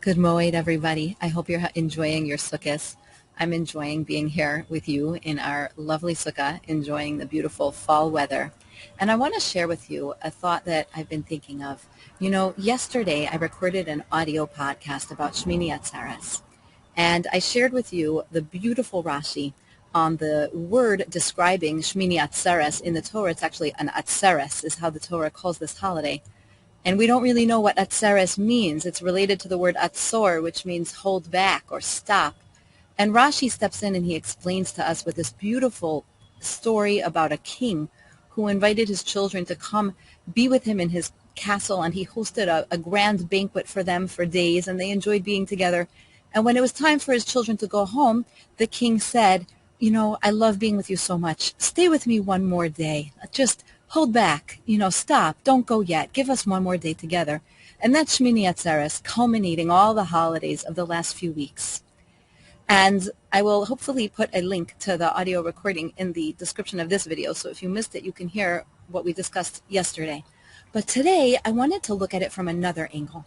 Good Moed, everybody. I hope you're enjoying your sukkahs. I'm enjoying being here with you in our lovely sukkah, enjoying the beautiful fall weather. And I want to share with you a thought that I've been thinking of. Yesterday I recorded an audio podcast about Shmini Atzeres. And I shared with you the beautiful Rashi on the word describing Shmini Atzeres in the Torah. It's actually an Atzeres is how the Torah calls this holiday. And we don't really know what atzeres means. It's related to the word atzor, which means hold back or stop. And Rashi steps in and he explains to us with this beautiful story about a king who invited his children to come be with him in his castle, and he hosted a grand banquet for them for days, and they enjoyed being together. And when it was time for his children to go home, the king said, I love being with you so much. Stay with me one more day. Just hold back, stop, don't go yet. Give us one more day together. And that's Shmini Atzeres, culminating all the holidays of the last few weeks. And I will hopefully put a link to the audio recording in the description of this video, so if you missed it, you can hear what we discussed yesterday. But today, I wanted to look at it from another angle,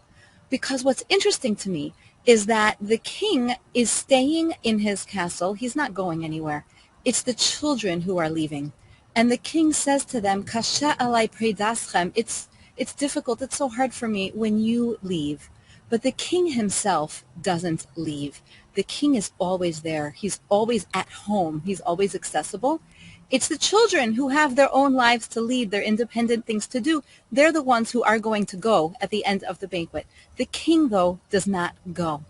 because what's interesting to me is that the king is staying in his castle. He's not going anywhere. It's the children who are leaving. And the king says to them, Kasha alai predaschem, it's difficult, it's so hard for me when you leave. But the king himself doesn't leave. The king is always there. He's always at home. He's always accessible. It's the children who have their own lives to lead, their independent things to do. They're the ones who are going to go at the end of the banquet. The king, though, does not go.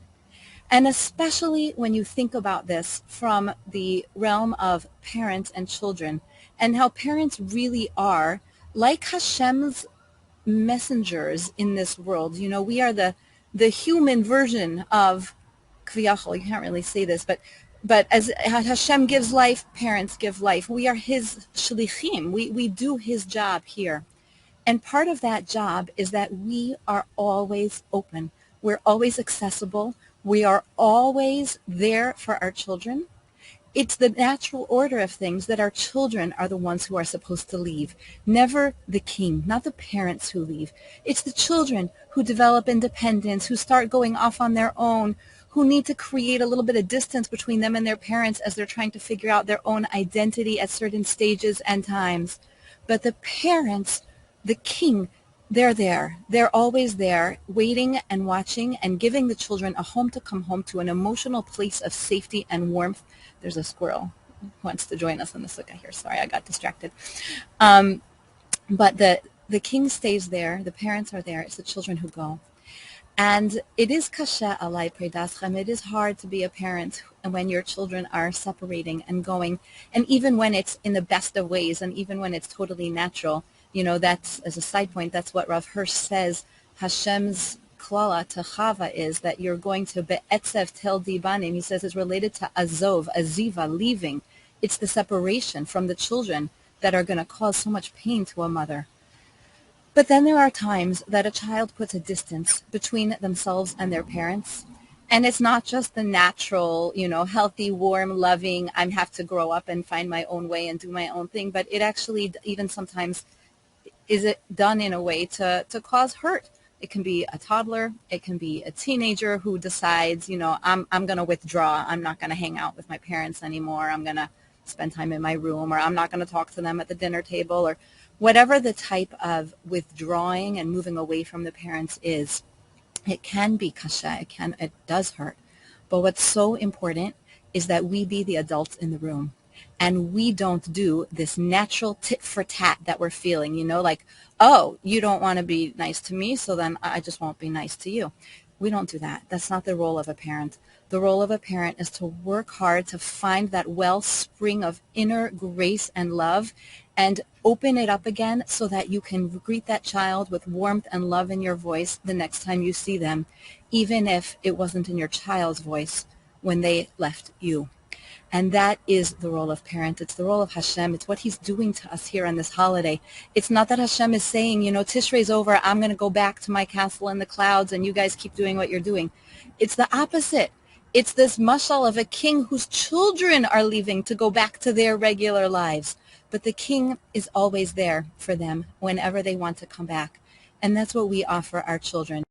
And especially when you think about this from the realm of parents and children, and how parents really are like Hashem's messengers in this world. We are the human version of Kviyachol. You can't really say this, but as Hashem gives life, parents give life. We are his shlichim. We do his job here. And part of that job is that we are always open. We're always accessible. We are always there for our children. It's the natural order of things that our children are the ones who are supposed to leave. Never the king, not the parents who leave. It's the children who develop independence, who start going off on their own, who need to create a little bit of distance between them and their parents as they're trying to figure out their own identity at certain stages and times. But the parents, the king, they're there. They're always there, waiting and watching and giving the children a home to come home to, an emotional place of safety and warmth. There's a squirrel who wants to join us in the sukkah here. Sorry, I got distracted. But the king stays there. The parents are there. It's the children who go. And it is kasha alai predaschem. It is hard to be a parent when your children are separating and going. And even when it's in the best of ways, and even when it's totally natural, that's, as a side point, that's what Rav Hirsch says, Hashem's klala to Chava is that you're going to be'etzev tel dibanim. He says it's related to azov, aziva, leaving. It's the separation from the children that are going to cause so much pain to a mother. But then there are times that a child puts a distance between themselves and their parents. And it's not just the natural, healthy, warm, loving, I have to grow up and find my own way and do my own thing. But it actually even sometimes is it done in a way to cause hurt. It can be a toddler. It can be a teenager who decides, I'm going to withdraw. I'm not going to hang out with my parents anymore. I'm going to spend time in my room, or I'm not going to talk to them at the dinner table, or whatever the type of withdrawing and moving away from the parents is. It can be kasha. It does hurt. But what's so important is that we be the adults in the room. And we don't do this natural tit for tat that we're feeling, like, oh, you don't want to be nice to me, so then I just won't be nice to you. We don't do that. That's not the role of a parent. The role of a parent is to work hard to find that wellspring of inner grace and love and open it up again so that you can greet that child with warmth and love in your voice the next time you see them, even if it wasn't in your child's voice when they left you. And that is the role of parent. It's the role of Hashem. It's what he's doing to us here on this holiday. It's not that Hashem is saying, Tishray's over, I'm going to go back to my castle in the clouds and you guys keep doing what you're doing. It's the opposite. It's this mashal of a king whose children are leaving to go back to their regular lives. But the king is always there for them whenever they want to come back. And that's what we offer our children.